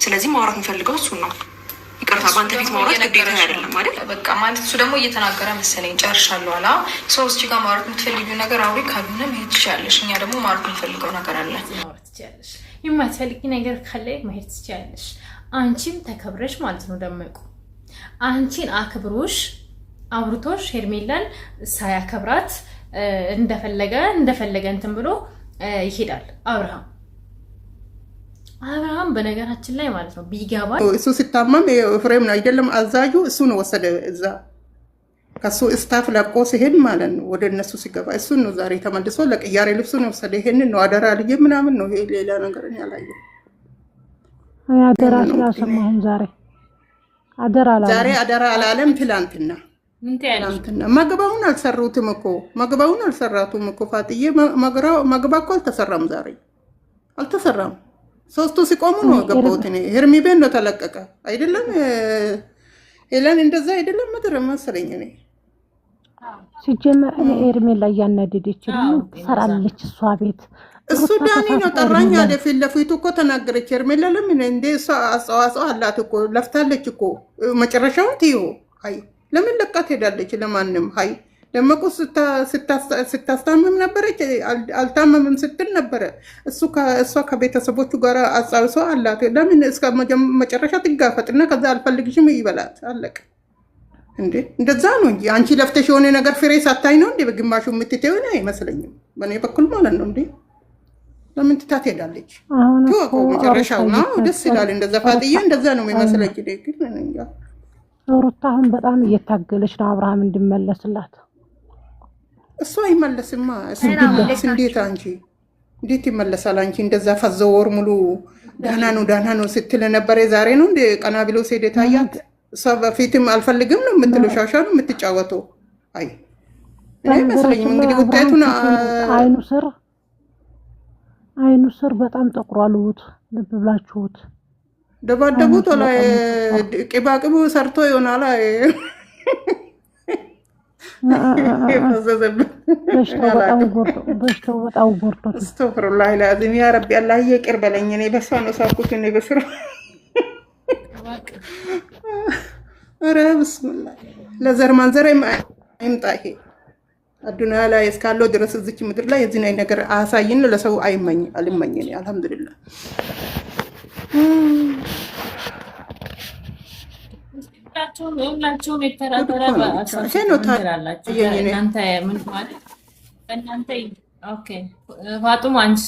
ስለዚህ ማውራት እንፈልገው እሱ ነው። ይቅርታ ባንተ ፊት ማውራት ግዴታ አይደለም አይደል? በቃ ማለት እሱ ደግሞ እየተናገረ መሰለኝ ጨርሻለሁ አላ ሶስት ጋር ማውራት የምትፈልጊው ነገር አውሪ፣ ካልሆነ መሄድ ትችያለሽ። እኛ ደግሞ ማውራት የምፈልገው ነገር አለ። ማውራት ትችያለሽ። የማትፈልጊ ነገር ካለ መሄድ ትችያለሽ። አንቺም ተከብረሽ ማለት ነው። ደመቁ አንቺን አክብሮሽ አውርቶሽ ሄርሜላን ሳያከብራት እንደፈለገ እንትን ብሎ ይሄዳል አብርሃም በነገራችን ላይ ማለት ነው ቢገባ እሱ ሲታመም ፍሬም ነው አይደለም አዛዡ እሱ ነው ወሰደ እዛ ከሱ ስታፍ ለቆ ሲሄድ ማለት ነው ወደ እነሱ ሲገባ እሱ ነው ዛሬ ተመልሶ ለቅያሬ ልብሱ ነው ወሰደ። ይሄን ነው አደራ ልጅ ምናምን ነው ይሄ ሌላ ነገር ያላየው አደራ ስላሰማሁም ዛሬ አደራ አላለም። ትላንትና መግባውን አልሰሩትም እኮ ፋጥዬ መግባ እኮ አልተሰራም፣ ዛሬ አልተሰራም። ሶስቱ ሲቆሙ ነው ገባሁት እኔ። ሄርሚ ቤት ነው ተለቀቀ አይደለም ኤለን እንደዛ አይደለም ምድር መሰለኝ እኔ ሲጀመር እኔ ሄርሜላ ያናደደች ነው ሰራለች እሷ ቤት እሱ ዳኒ ነው ጠራኝ አለ። ፊት ለፊቱ እኮ ተናገረች ሄርሜላ። ለምን እንደ እሷ አስተዋጽኦ አላት እኮ ለፍታለች እኮ መጨረሻውን ትዩ አይ ለምን ለቃት ሄዳለች ለማንም አይ ደመቁ ስታስታምም ነበረች አልታመምም ስትል ነበረ። እሷ ከቤተሰቦቹ ጋር አጻውሶ አላት። ለምን እስከ መጨረሻ ትጋፈጥና ከዛ አልፈልግሽም ይበላት አለቀ እንዴ። እንደዛ ነው እንጂ አንቺ ለፍተሽ የሆነ ነገር ፍሬ ሳታይ ነው እንዴ በግማሹ የምትተው ነው አይመስለኝም በኔ በኩል ማለት ነው እንዴ። ለምን ትታት ሄዳለች ተወቆ መጨረሻው ነው ደስ ይላል። እንደዛ ፋጥዬ እንደዛ ነው የሚመስለኝ ግን እንጃ። ሩታ አሁን በጣም እየታገለች ነው አብርሃም እንዲመለስላት። እሱ አይመለስማ እሱ እንዴት አንቺ እንዴት ይመለሳል? አንቺ እንደዛ ፈዘወር ሙሉ ዳና ነው ስትል ነበር። ዛሬ ነው እንደ ቀና ብሎ ሲሄድ ታያት። እሷ በፊትም አልፈልግም ነው የምትለው፣ ሻሻ ነው የምትጫወተው። አይ እኔ መስለኝም እንግዲህ ውጤቱን አይኑ ስር በጣም ጠቁሯልውት ልብ ብላችሁት ደባደቡት ላይ ቅባቅቡ ሰርቶ ይሆናል። አይ በሽታው በጣም ጎርቶ አስተግፍሩላህ ለአዚም ያ ረቢ አላህ ይቅር በለኝ። እኔ በሷ ነው ሳኩት እኔ በስራ ኧረ ብስምላህ ለዘር ማንዘር አይምጣ። ይሄ አዱንያ ላይ እስካለው ድረስ እዚች ምድር ላይ የዚህ ነገር አሳይን ለሰው አልመኝ እኔ አልሐምዱሊላህ። ሁላችሁም የተራበረ እናንተ ምን ማለት እናንተ ኦኬ ፋጡማ አንቺ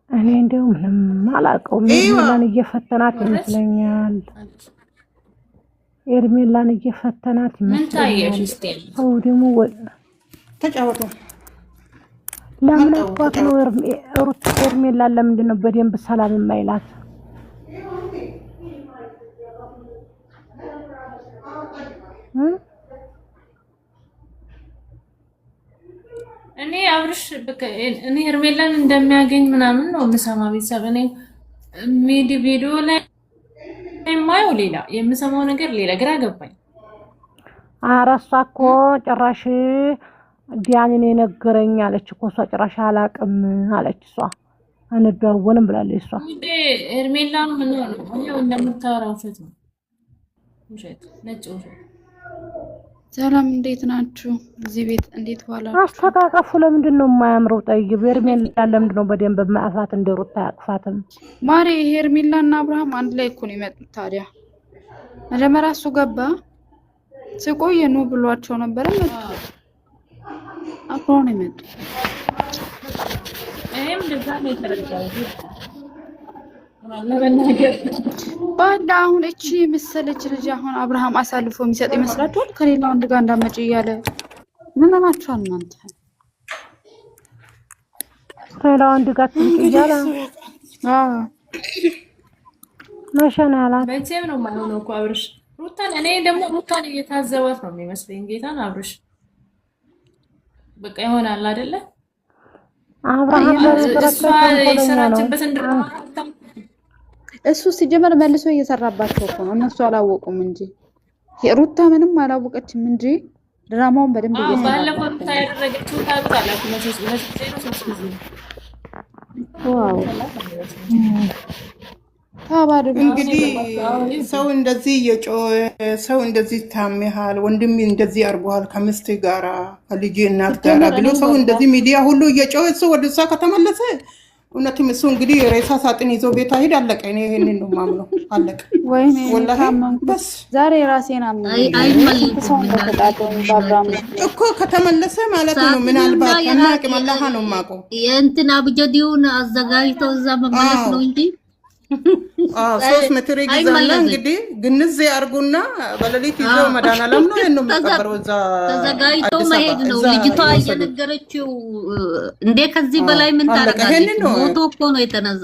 እኔ እንደው ምንም አላውቀውም። ሄርሜላን እየፈተናት ይመስለኛል። ሄርሜላን እየፈተናት ምን ታየሽ? እስቲ አው ደግሞ ተጫወቱ። ለምን አባቱ ነው ሩት ሄርሜላን ለምንድን ነው በደንብ ሰላም የማይላት? እኔ አብርሽ እኔ ሄርሜላን እንደሚያገኝ ምናምን ነው የምሰማ። ቤተሰብ እኔ ቪዲዮ ላይ የማየው ሌላ የምሰማው ነገር ሌላ ግራ ገባኝ። አራሷ እኮ ጭራሽ ዲያኔን የነገረኝ አለች እኮ እሷ ጭራሽ አላቅም አለች። እሷ አንደዋወልም ብላለች። እሷ ሄርሜላን ምን ነው እንደምታወራው ውሸት ነው ውሸት ነጭ ውሸት። ሰላም እንዴት ናችሁ? እዚህ ቤት እንዴት ዋላችሁ? አስተቃቀፉ ለምንድን ነው የማያምረው? ጠይብ ሄርሜላ ለምንድን ነው በደንብ ማአፋት እንደሩታ ያቅፋትም? ማሪ ሄርሜላና አብርሃም አንድ ላይ እኮ ነው የመጡት። ታዲያ መጀመሪያ እሱ ገባ ሲቆይ ነው ብሏቸው ነበር መጡ አብሮ ነው የመጡት። እኔም እንደዛ ነው የተረዳሁት። ባንዳ አሁን እቺ መሰለች ልጅ አሁን አብርሃም አሳልፎ የሚሰጥ ይመስላችኋል? ከሌላ ወንድ ጋር እንዳመጪ እያለ ምን ለማችኋል እናንተ? ከሌላ ወንድ ጋር ትይያላ ማሻአላ በእንቴም ነው የማይሆነው እኮ አብርሽ ሩታን። እኔ ደግሞ ሩታን እየታዘባት ነው የሚመስለኝ ጌታን አብርሽ በቃ ይሆናል አይደለ? አብርሃም የሰራችበት እንደማ እሱ ሲጀመር መልሶ እየሰራባቸው እኮ ነው። እነሱ አላወቁም እንጂ ሩታ ምንም አላወቀችም እንጂ ድራማውን በደንብ እየሰራ ባለፈው ሩታ ያደረገችው ታውቃላችሁ። ዋው እንግዲህ ሰው እንደዚህ የጮኸ ሰው እንደዚህ ታምሃል፣ ወንድም እንደዚህ አርጓል ከሚስት ጋራ ከልጅ እናት ጋራ ብሎ ሰው እንደዚህ ሚዲያ ሁሉ እየጮኸ እሱ ወደ እሷ ከተመለሰ እውነትም እሱ እንግዲህ ሬሳ ሳጥን ይዞ ቤት አይሄድ አለቀ። እኔ ይሄንን ነው ማምነው። አለቀ ወይኔ ወላሂ በስ ዛሬ ራሴን አመመኝ እኮ ከተመለሰ ማለት ነው። ምናልባት ከናቅም አላህ ነው የማውቀው የእንትን አብጀዲውን አዘጋጅተው እዛ መመለስ ነው እንጂ 3 ሜትር ይገዛና እንግዲህ ግንዝ ያርጉና በሌሊት ይዘው መድኃኒዓለም ነው የነው የሚቀበረው እዛ ተዘጋጅተው መሄድ ነው። ልጅቷ እየነገረችው እንዴ ከዚህ በላይ ምን ታደርጋለች? ሞቶ እኮ ነው የተነዛ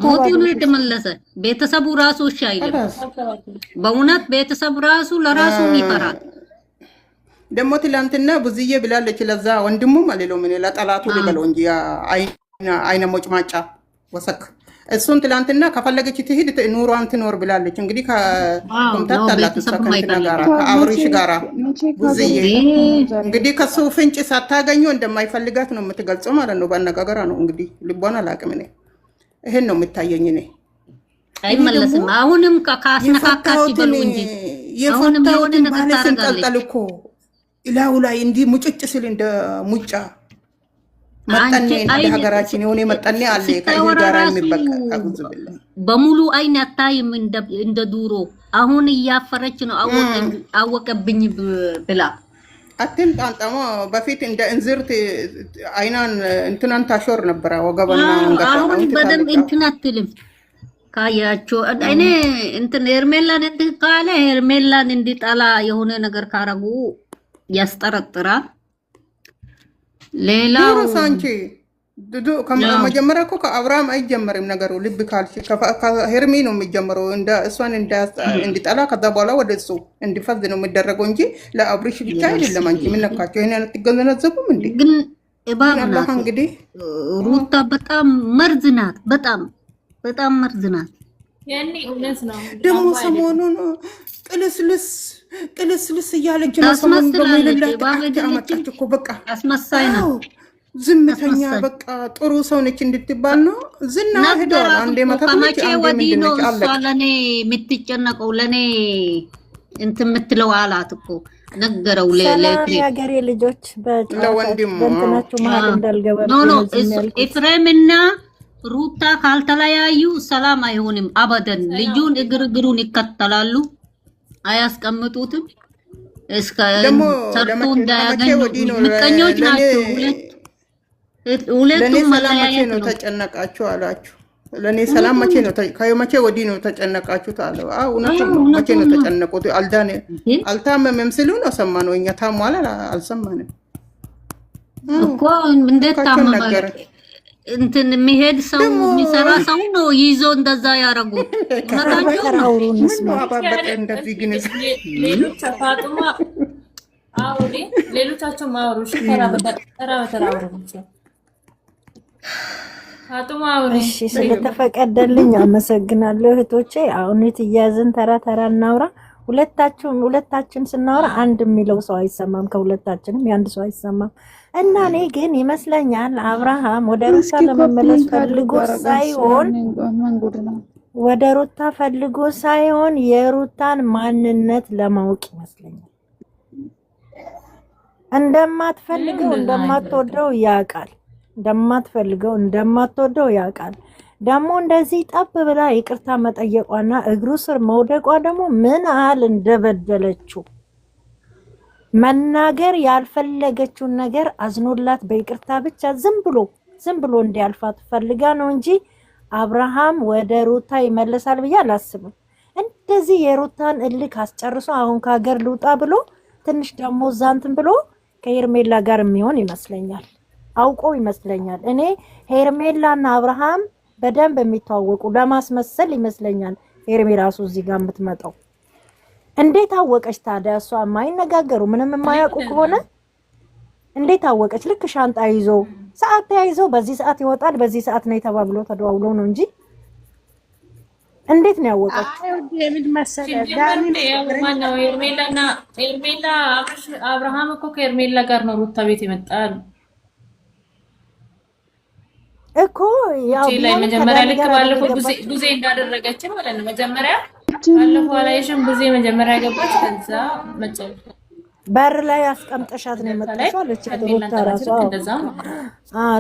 ሞቶ ነው የተመለሰ። ቤተሰቡ ራሱ እሺ አይልም። በእውነት ቤተሰቡ ራሱ ለራሱ ይፈራል። ደግሞ ትላንትና ብዙዬ ብላለች ለዛ ወንድሙ ማለት ነው ምን ለጠላቱ ሊበለው እንጂ አይነ ሞጭማጫ ወሰክ እሱን ትላንትና ከፈለገች ትሄድ ኑሯን ትኖር ብላለች። እንግዲህ ከኮምታት አላት ሰከንት ጋራ ከአብሪሽ ጋራ ብዙዬ እንግዲህ ከሱ ፍንጭ ሳታገኙ እንደማይፈልጋት ነው የምትገልጸው ማለት ነው። በአነጋገሯ ነው እንግዲህ ልቦና አላውቅም። እኔ ይሄን ነው የምታየኝ። እኔ አይመለስም። አሁንም ካስነካካች ይበሉ እንጂ አሁንም የሆነ ነገር ታረጋለች እኮ ኢላው ላይ እንዲህ ሙጭጭ ሲል እንደ ሙጫ መጣኔ እንደ ሀገራችን የሆነ መጣኔ አለ ከዚህ ጋራ የሚበቃ አጉዝ ብለ በሙሉ አይን አታይም እንደ ዱሮ። አሁን እያፈረች ነው አወቀብኝ ብላ አትንጣጣሞ በፊት እንደ እንዝርት አይናን እንትናን ታሾር ነበር ወገበና አንገታ። አሁን በደም እንትን አትልም ካያቸው እኔ እንትን ሄርሜላን እንድታለ ሄርሜላን እንዲጣላ የሆነ ነገር ካረጉ ያስጠረጥራል። ሌላው ሳንቺ ዱዱ ከመጀመሪያ እኮ ከአብርሃም አይጀመርም ነገሩ። ልብ ካልሽ ከሄርሜ ነው የሚጀምረው። እንደ እሷን እንዲጠላ ከዛ በኋላ ወደ እሱ እንዲፈዝ ነው የሚደረገው እንጂ ለአብሪሽ ብቻ አይደለም። አንቺ ምን ነካቸው? ይሄን አትገነዘቡም እንዴ? ግን እባብ ናት እንግዲህ ሩታ በጣም መርዝ ናት። በጣም መርዝ ናት። ያኔ እውነት ነው። ደግሞ ሰሞኑን ቅልስልስ እያለች ነው። ሰሞኑን አመጣች እኮ በቃ አስመሳይ ነው። ዝምተኛ በቃ ጥሩ ሰው ነች እንድትባል ነው። ዝና ሄደዋል። አንዴ ከመቼ ወዲህ ነው እሷ ለእኔ የምትጨነቀው? ለእኔ እንትን የምትለው አላት እኮ ነገረው። የሀገሬ ልጆች በእንትናችሁ መሀል እንዳልገባ ኤፍሬምና ሩታ ካልተለያዩ ሰላም አይሆንም አበደን። ልጁን እግሩን ይከተላሉ፣ አያስቀምጡትም። እስከ ሰርቶ እንዳያገኙ ምቀኞች ናቸው ሁለቱም። መለያየት ነው ተጨነቃችሁ አላችሁ። ለኔ ሰላም መቼ ወዲህ ነው ተጨነቃችሁት አለ። እውነት ነው። መቼ ነው ተጨነቁት? አልታመመም ሲሉ ነው ሰማነው። እኛ ታሟል አልሰማንም እኮ። እንዴት ታመመ? እንትን የሚሄድ ሰው የሚሰራ ሰው ነው ይዞ እንደዛ ያረጉት። ሌሎቻቸው ማወሩሽ ተራ በተራ እሺ፣ ስለተፈቀደልኝ አመሰግናለሁ እህቶቼ። አሁን እያዝን ተራ ተራ እናውራ። ሁለታችን ስናወራ አንድ የሚለው ሰው አይሰማም፣ ከሁለታችንም የአንድ ሰው አይሰማም። እና እኔ ግን ይመስለኛል አብርሃም ወደ ሩታ ለመመለስ ፈልጎ ሳይሆን የሩታን ማንነት ለማወቅ ይመስለኛል። እንደማትፈልገው እንደማትወደው ያውቃል። ደግሞ እንደዚህ ጠብ ብላ ይቅርታ መጠየቋና እግሩ ስር መውደቋ ደግሞ ምን ያህል እንደበደለችው መናገር ያልፈለገችውን ነገር አዝኖላት በይቅርታ ብቻ ዝም ብሎ እንዲያልፋት ፈልጋ ነው እንጂ አብርሃም ወደ ሩታ ይመለሳል ብዬ አላስብም። እንደዚህ የሩታን እልክ አስጨርሶ አሁን ከሀገር ልውጣ ብሎ ትንሽ ደግሞ ዛንትን ብሎ ከሄርሜላ ጋር የሚሆን ይመስለኛል። አውቆ ይመስለኛል። እኔ ሄርሜላና አብርሃም በደንብ የሚተዋወቁ ለማስመሰል ይመስለኛል። ሄርሜ ራሱ እዚህ ጋር የምትመጣው እንዴት አወቀች ታዲያ? እሷ የማይነጋገሩ ምንም የማያውቁ ከሆነ እንዴት አወቀች? ልክ ሻንጣ ይዞ ሰዓት ተያይዞ በዚህ ሰዓት ይወጣል በዚህ ሰዓት ነው ተባብሎ ተደዋውሎ ነው እንጂ እንዴት ነው ያወቀች? ሄርሜላ አብርሃም እኮ ከሄርሜላ ጋር ነው ሩታ ቤት ይመጣል እኮ ያው ላይ መጀመሪያ ልክ ባለፈው ጊዜ እንዳደረገችን ማለት ነው። መጀመሪያ ባለፈው አላየሽም? ጊዜ መጀመሪያ ገባች፣ ከዛ መጨረሻ በር ላይ አስቀምጠሻት ነው የመጣሽው አለች ሩታ ራሷ።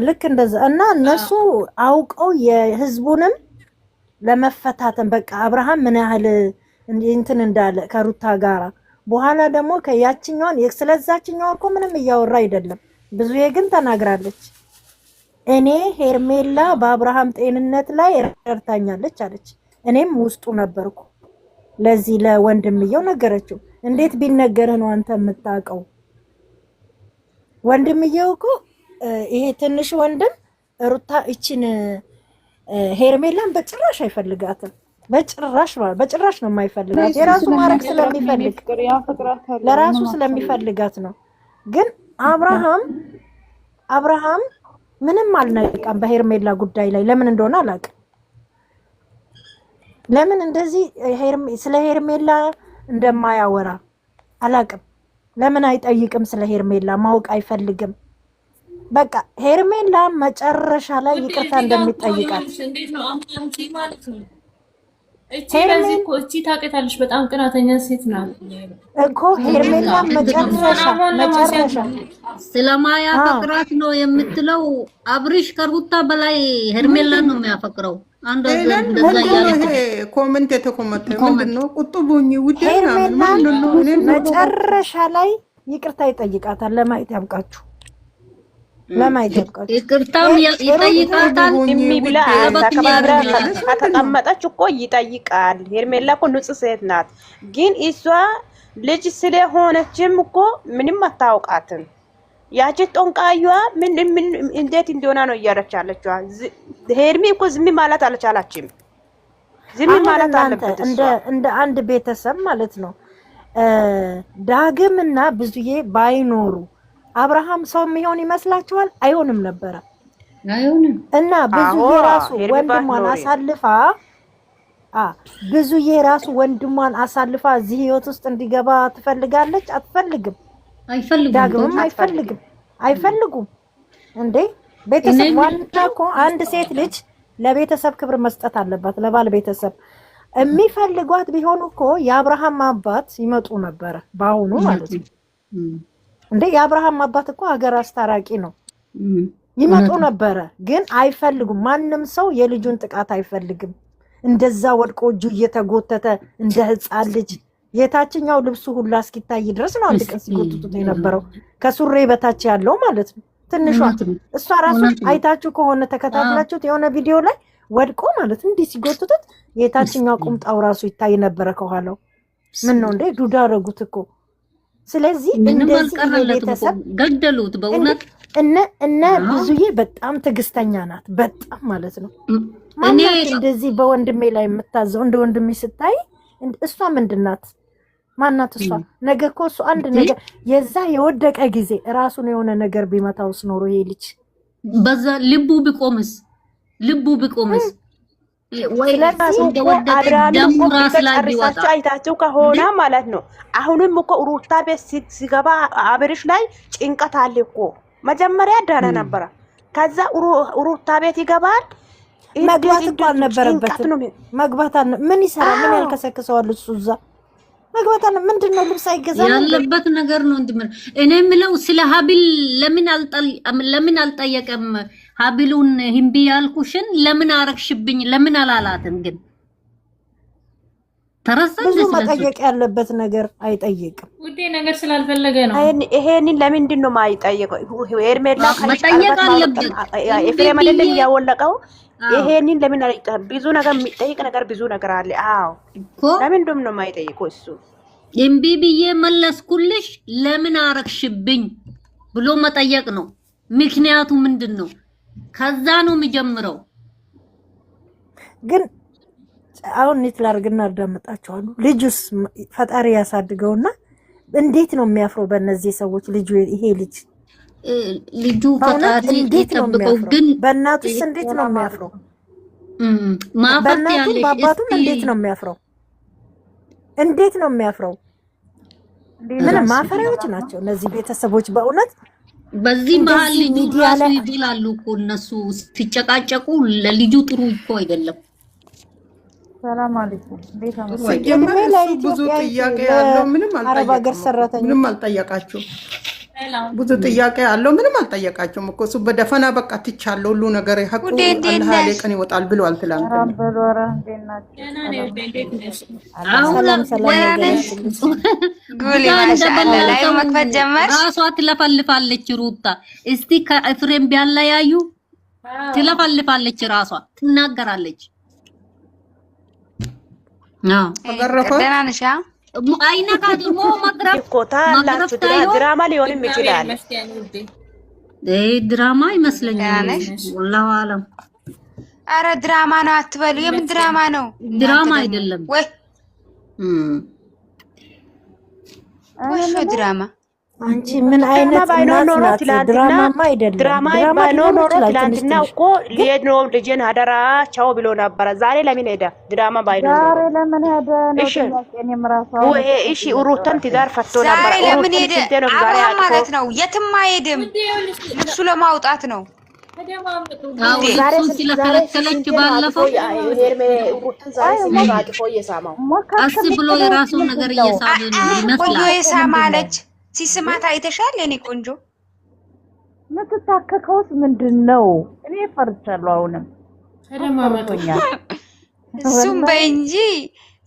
ልክ እንደዛ እና እነሱ አውቀው የህዝቡንም ለመፈታተን በቃ አብርሃም ምን ያህል እንትን እንዳለ ከሩታ ጋራ በኋላ ደግሞ ከያችኛውን ስለዛችኛው እኮ ምንም እያወራ አይደለም። ብዙዬ ግን ተናግራለች። እኔ ሄርሜላ በአብርሃም ጤንነት ላይ ረድታኛለች አለች። እኔም ውስጡ ነበርኩ። ለዚህ ለወንድምየው ነገረችው። እንዴት ቢነገርህ ነው አንተ የምታውቀው? ወንድምየው እኮ ይሄ ትንሽ ወንድም ሩታ እቺን ሄርሜላን በጭራሽ አይፈልጋትም። በጭራሽ ነው የማይፈልጋት። የራሱ ማረግ ስለሚፈልግ ለራሱ ስለሚፈልጋት ነው። ግን አብርሃም ምንም አልነቃም በሄርሜላ ጉዳይ ላይ። ለምን እንደሆነ አላውቅም። ለምን እንደዚህ ስለ ሄርሜላ እንደማያወራ አላውቅም። ለምን አይጠይቅም? ስለ ሄርሜላ ማወቅ አይፈልግም። በቃ ሄርሜላ መጨረሻ ላይ ይቅርታ እንደሚጠይቃት እንዴት ነው አንቺ ማለት ነው? እቺ ታውቂያለሽ፣ በጣም ቅናተኛ ሴት ናት እኮ ሄርሜላ መጨረሻ ስለማያፈቅራት ነው የምትለው። አብሪሽ ከሩታ በላይ ሄርሜላን ነው የሚያፈቅረው። አንድ እንደዛ ያለ ኮሜንት የተኮመተ ምንድነው? ቁጥቡኝ ውዴና መጨረሻ ላይ ይቅርታ ይጠይቃታል። ለማየት ያብቃችሁ። ይቅርታም ይጠይቃታል። የሚብላ ተከባብራ ከተቀመጠች እኮ ይጠይቃል። ሄርሜላ እኮ ንጹህ ሴት ናት። ግን እሷ ልጅ ስለሆነችም እኮ ምንም አታውቃትም። ያቺ ጦንቃዩዋ ምን እንዴት እንደሆነ ነው እያረቻለችው። ሄርሚ እኮ ዝም ማለት አልቻላችም። ዝም ማለት አለበት እንደ አንድ ቤተሰብ ማለት ነው። ዳግምና ብዙዬ ባይኖሩ አብርሃም ሰው የሚሆን ይመስላችኋል? አይሆንም ነበረ። እና ብዙዬ ራሱ ወንድሟን አሳልፋ እዚህ ህይወት ውስጥ እንዲገባ ትፈልጋለች? አትፈልግም። ዳግምም አይፈልጉም። እንዴ ቤተሰብ ዋና እኮ አንድ ሴት ልጅ ለቤተሰብ ክብር መስጠት አለባት። ለባል ቤተሰብ የሚፈልጓት ቢሆኑ እኮ የአብርሃም አባት ይመጡ ነበረ። በአሁኑ ማለት ነው እንዴ የአብርሃም አባት እኮ ሀገር አስታራቂ ነው። ይመጡ ነበረ። ግን አይፈልጉም። ማንም ሰው የልጁን ጥቃት አይፈልግም። እንደዛ ወድቆ እጁ እየተጎተተ እንደ ህፃን ልጅ የታችኛው ልብሱ ሁላ እስኪታይ ድረስ ነው አንድ ቀን ሲጎትቱት የነበረው። ከሱሬ በታች ያለው ማለት ነው ትንሿ። እሷ ራሱ አይታችሁ ከሆነ ተከታትላችሁት የሆነ ቪዲዮ ላይ ወድቆ ማለት እንዲህ ሲጎትቱት የታችኛው ቁምጣው ራሱ ይታይ ነበረ ከኋላው። ምን ነው እንዴ ዱዳ አደረጉት እኮ። ስለዚህ እንደዚህ ቤተሰብ ገደሉት። በእውነት እነ ብዙዬ በጣም ትዕግስተኛ ናት። በጣም ማለት ነው። ማናት እንደዚህ በወንድሜ ላይ የምታዘው? እንደ ወንድሜ ስታይ እሷ ምንድናት? ማናት እሷ? ነገ እኮ እሱ አንድ ነገር የዛ የወደቀ ጊዜ ራሱን የሆነ ነገር ቢመታውስ ኖሮ ይሄ ልጅ በዛ ልቡ ቢቆምስ ወይ ለራሱ ደሙ ራስ ላይ ቢወጣ አይታችሁ ከሆነ ማለት ነው። አሁንም እኮ ሩታ ቤት ሲገባ አብርሽ ላይ ጭንቀት አለ እኮ። መጀመሪያ ደህና ነበረ። ከዛ ሩታ ቤት ይገባል። መግባት እኮ አልነበረበትም። ምን ይሰራ? ምን ያልከሰከሰዋል እሱ እዛ መግባት አለ። ምንድነው ልብስ አይገዛም ያለበት ነገር ነው እንዴ? እኔ የምለው ስለ ሀቢል ለምን አልጠየቀም? ሀቢሉን ሂምቢ ያልኩሽን ለምን አረግሽብኝ ለምን አላላትም? ግን ተረሳች። ብዙ መጠየቅ ያለበት ነገር አይጠይቅም። ውዴ ነገር ስላልፈለገ ነው። ይሄንን ለምንድን ነው የማይጠየቀው? ሄርሜላ መጠየቅ አለበት። ኤፍሬም አይደለም ያወለቀው። ይሄንን ለምን ብዙ ነገር የሚጠይቅ ነገር ብዙ ነገር አለ። አዎ ለምንድን ነው የማይጠይቀው? እሱ እምቢ ብዬ መለስኩልሽ ለምን አረግሽብኝ ብሎ መጠየቅ ነው። ምክንያቱ ምንድን ነው? ከዛ ነው የሚጀምረው። ግን አሁን እንት ላርግና አዳምጣቸዋለሁ። ልጁስ ፈጣሪ ያሳድገውና እንዴት ነው የሚያፍረው በእነዚህ ሰዎች? ይሄ ልጁ ፈጣሪ ይጠብቀው። ግን በእናቱስ እንዴት ነው የሚያፍረው? ማፈት ያለሽ በአባቱም እንዴት ነው የሚያፍረው? ምን ማፈሪያዎች ናቸው እነዚህ ቤተሰቦች በእውነት። በዚህ መሀል ልጁ ራሱ ይብላሉ እኮ እነሱ ሲጨቃጨቁ ለልጁ ጥሩ እኮ አይደለም። ሰላም አለይኩም ቤት ብዙ ጥያቄ ያለው ምንም አልጠየቃችሁም። ብዙ ጥያቄ ያለው ምንም አልጠየቃችሁም እኮ እሱ በደፈና በቃ ትቻለው ሁሉ ነገር ሀቁ አላህ ያለቀን ይወጣል ብሏል። ትላንት ራሷ ትለፈልፋለች ሩታ። እስቲ ከኤፍሬም ቢያለያዩ ትለፈልፋለች፣ ራሷ ትናገራለች። አይነካ ደግሞ መቅረብ ድራማ ሊሆንም ይችላል። ድራማ ይመስለኛል። ወላሂ አለም። አረ ድራማ ነው አትበሉ። የምን ድራማ ነው? ድራማ አይደለም ወይ ወይስ ድራማ? አንቺ ምን አይነት ናት? ድራማማ አይደለም። ድራማ ባይኖር ኖሮ ትላንትና እኮ ሊሄድ ነው ልጄን አደራ ቻው ብሎ ነበር። ዛሬ ለምን ሄደ? ድራማ ባይኖር ዛሬ ለምን ሄደ? እሺ ሩታን ትዳር ፈቶ ነበር። ዛሬ ለምን ሄደ? አብርሃም ማለት ነው የትም አይሄድም። ልብሱ ለማውጣት ነው። እሱን ስለከለከለች ባለፈው ቀስ ብሎ የራሱን ነገር እየሳበ ነው ይመስላል። ቆንጆ የሳማለች ሲስማት አይተሻል? የኔ ቆንጆ ምትታከከውስ ምንድነው? እኔ ፈርቻለሁ። አሁንም ተደማመጡኛል። እሱም በእንጂ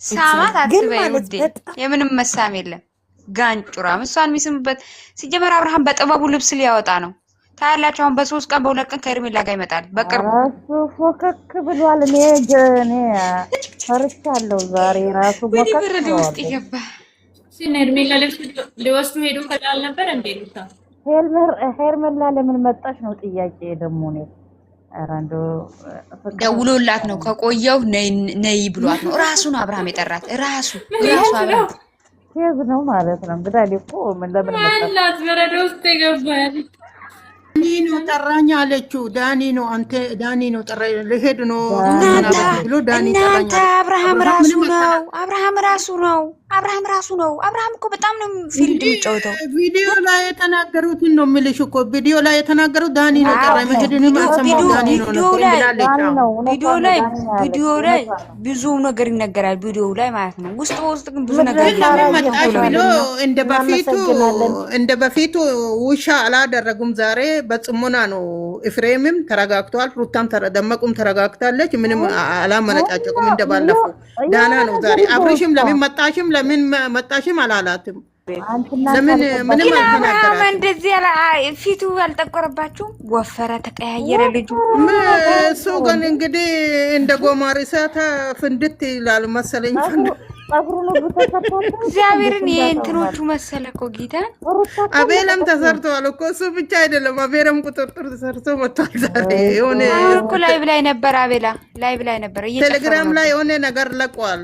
ሳማት አትበይ ውዴ። የምንም መሳም የለም። ጋንጩራም እሷን የሚስምበት ሲጀመር አብርሃም በጥበቡ ልብስ ሊያወጣ ነው። ታያላችሁ። አሁን በ3 ቀን በ2 ቀን ከኤርሜላ ጋር ይመጣል በቅርቡ። ራሱ ፎከክ ብሏል። እኔ ፈርቻለሁ። ዛሬ ራሱ ወደ ውስጥ ይገባ ኤርሜላ ልብስ ሊወስዱ ሄዱ ከዳል ነበር እንዴ? ሉታ ሄርሜላ ለምን መጣች ነው ጥያቄ ደግሞ ነው። አራንዶ ደውሎላት ነው ከቆየው ነይ ብሏት ነው። ራሱ ነው አብርሃም የጠራት ራሱ አብርሃም ኬዝ ነው ማለት ነው። እንግዲህ እኮ ምን ለምን መጣች? አላት በረዶ ውስጥ ይገባል። ዳኒ ነው ጠራኝ አለችው። ዳኒ ነው አንተ ዳኒ ነው ጠራኝ ልሄድ ነው ብሎ ዳኒ ጠራኝ። አብርሃም ራሱ ነው። አብርሃም እኮ በጣም ነው ፊልድ የሚጫወተው። ቪዲዮ ላይ የተናገሩትን ነው የምልሽ እኮ ቪዲዮ ላይ የተናገሩት ዳኒ ነው ጠራኝ። መሄድንም አልሰማው ዳኒ ነው። ቪዲዮ ላይ ብዙ ነገር ይነገራል። ቪዲዮ ላይ ማለት ነው። ውስጥ በውስጥ ግን ብዙ ነገር መጣሽ ብሎ እንደ በፊቱ ውሻ አላደረጉም። ዛሬ በጽሞና ነው። ኤፍሬምም ተረጋግቷል። ሩታም ደመቁም ተረጋግታለች። ምንም አላመነጫጨቁም እንደባለፈው። ዳና ነው ዛሬ። አብርሽም ለምን መጣሽም አላላትም። ለምን ምንም አልተናገራም። እንደዚህ ፊቱ ያልጠቆረባችሁም ወፈረ፣ ተቀያየረ ልጁ። እሱ ግን እንግዲህ እንደ ጎማሪ እሳት ፍንድት ይላል መሰለኝ። እግዚአብሔርን የእንትኖቹ መሰለ እኮ ጌታን። አቤለም ተሰርተዋል እኮ እሱ ብቻ አይደለም። አቤለም ቁጥርጥር ተሰርቶ መጥቷል ዛሬ። የሆነ እኮ ላይቭ ላይ ነበር። አቤላ ላይቭ ላይ ነበር። ቴሌግራም ላይ የሆነ ነገር ለቋል።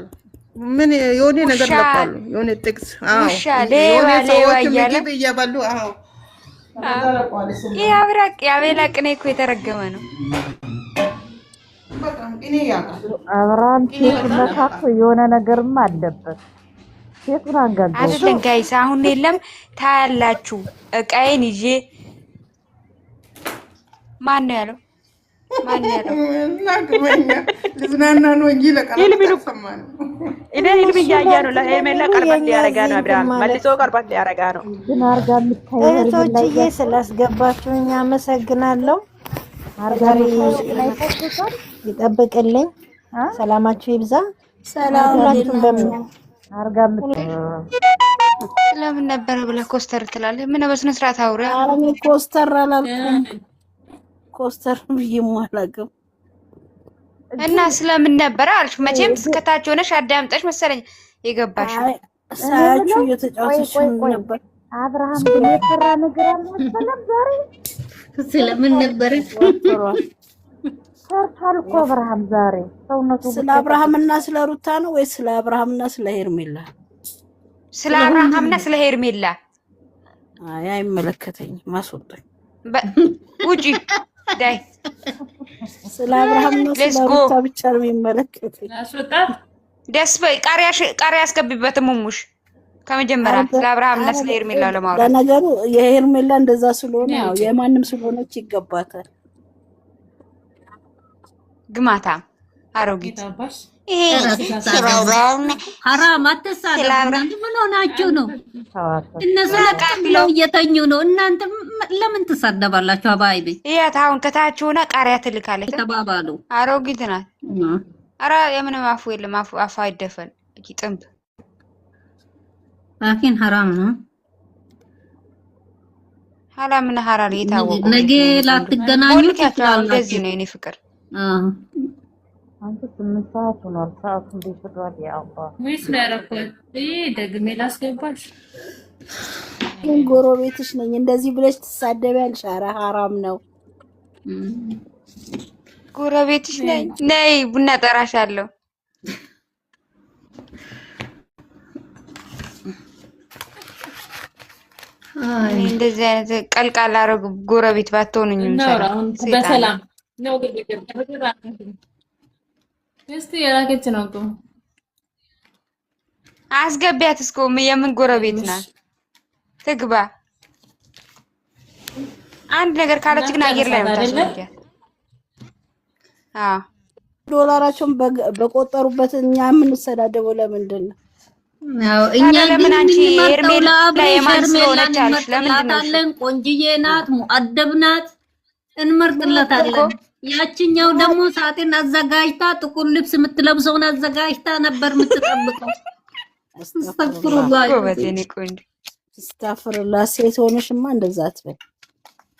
ምን የሆነ ነገር ለቋል። የሆነ ጥቅስ ሌባ እያለ ምግብ እየበሉ የአቤላ ቅኔ እኮ የተረገመ ነው። አብርሃም ሴት መካከ የሆነ ነገርም አለበት። ሴቱን አንጋጋ አይደለም ጋይስ። አሁን የለም ታያላችሁ። እቃዬን ይዤ ማን ነው ያለው? ልዝናና ነው እንጂ ለቀረሰማን ህልም እያየ ነው። ለሄርሜላ ቀርበት ሊያረጋ ነው። አብርሃም መልሶ ቀርበት ሊያረጋ ነው። ግን አርጋ እህቶችዬ ስላስገባችሁኝ አመሰግናለሁ። አርጋሪ ይጠብቅልኝ። ሰላማችሁ ይብዛ። ሰላማችሁን በምን አርጋ ለምን ነበር ብለህ ኮስተር ትላለህ? ምን በስነ ስርዓት አውራ። አረም ኮስተር አላልኩም። ኮስተር ብዬም አላውቅም። እና ስለምን ነበር አልሽ? መቼም እስከታች ሆነሽ አዳምጠሽ መሰለኝ የገባሽ። ሳያችሁ እየተጫወተች ነበር። አብርሃም ግን የፈራ ነገር አልመሰለም ዛሬ። ስለምን ነበር ሰርቷል እኮ አብርሃም ዛሬ ሰውነቱ። ስለ አብርሃምና ስለ ሩታ ነው ወይስ ስለ አብርሃምና ስለ ሄርሜላ? ስለ አብርሃምና ስለ ሄርሜላ። አይ አይመለከተኝም። ማስወጣኝ ውጪ ዳይ። ስለ አብርሃምና ስለ ሩታ ብቻ ነው የሚመለከተኝ። አስወጣት። ደስ በይ። ቃሪያ አስገቢበት ሙሙሽ። ከመጀመሪያ ስለ አብርሃምና ስለ ሄርሜላ ለማውራት ለነገሩ የሄርሜላ እንደዛ ስለሆነ ያው የማንም ስለሆነች ይገባታል። ግማታ አሮጊት ይሄ ሐራም አትሳደቡ። ምን ሆናችሁ ነው? እነሱ ለቃለው እየተኙ ነው። እናንተ ለምን ትሳደባላችሁ? አባይቤ ይያት አሁን ከታች ሆነ ቃሪያ ትልካለች ተባባሉ። አሮጊት ናት። ኧረ የምንም አፉ የለም። አፉ አይደፈን እቺ ጥንብ ላኪን ሐራም ነው። ሐራምና ሐራር የታወቁ ነገ ላትገናኙ ትችላላችሁ። እንደዚህ ነው የኔ ፍቅር። አንተ 8 ሰዓት ሆኗል። ሰዓቱ እንዴት ብሏል? ያአላህ ወይስ ለረፈት ደግሜ ላስገባሽ? ጎረቤትሽ ነኝ እንደዚህ ብለሽ ትሳደቢያለሽ? ኧረ ሐራም ነው። ጎረቤትሽ ነኝ። ነይ ቡና ጠራሻለሁ። እንደዚህ አይነት ቀልቃላ አረግ ጎረቤት ባትሆኑኝ በሰላም ነው። እስቲ የራከች ነው እኮ አስገቢያት። እስኮ የምን ጎረቤት ናት? ትግባ። አንድ ነገር ካለች ግን አየር ላይ ወጣች። አዎ ዶላራቸውን በቆጠሩበት እኛ የምንሰዳደበው ለምንድን ነው? እኛ ለምን አንቺ ሄርሜላ የማንስሆነች አለሽ? ለምንድን ነው? ቆንጅዬ ናት፣ ሙአደብ ናት፣ እንመርጥለታለን። ያችኛው ደግሞ ሳጥን አዘጋጅታ ጥቁር ልብስ የምትለብሰውን አዘጋጅታ ነበር የምትጠብቀው። አስተግፍሩላህ ጎበዜኔ ቆንጆ አስተግፍሩላህ። ሴት ሆነሽማ እንደዛ አትበል።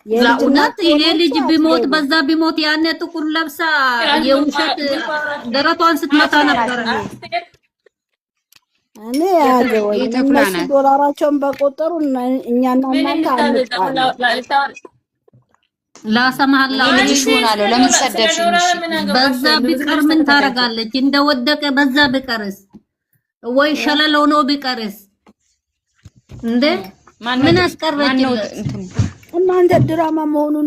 ለእውነት ይሄ ልጅ ቢሞት በዛ ቢሞት ያኔ ጥቁር ለብሳ የውሸት ደረቷን ስትመታ ነበር። እኔ ያገወኝ እነሱ ዶላራቸውን በቆጠሩ እኛና እናንተ አንጣጣም። ላሰማህላ ልጅ ሆናለሁ። ለምን ሰደብሽኝ? በዛ ቢቀር ምን ታረጋለች? እንደወደቀ በዛ ቢቀርስ ወይ ሸለለው ነው ቢቀርስ እንዴ? ምን አስቀረች? እናንተ ድራማ መሆኑን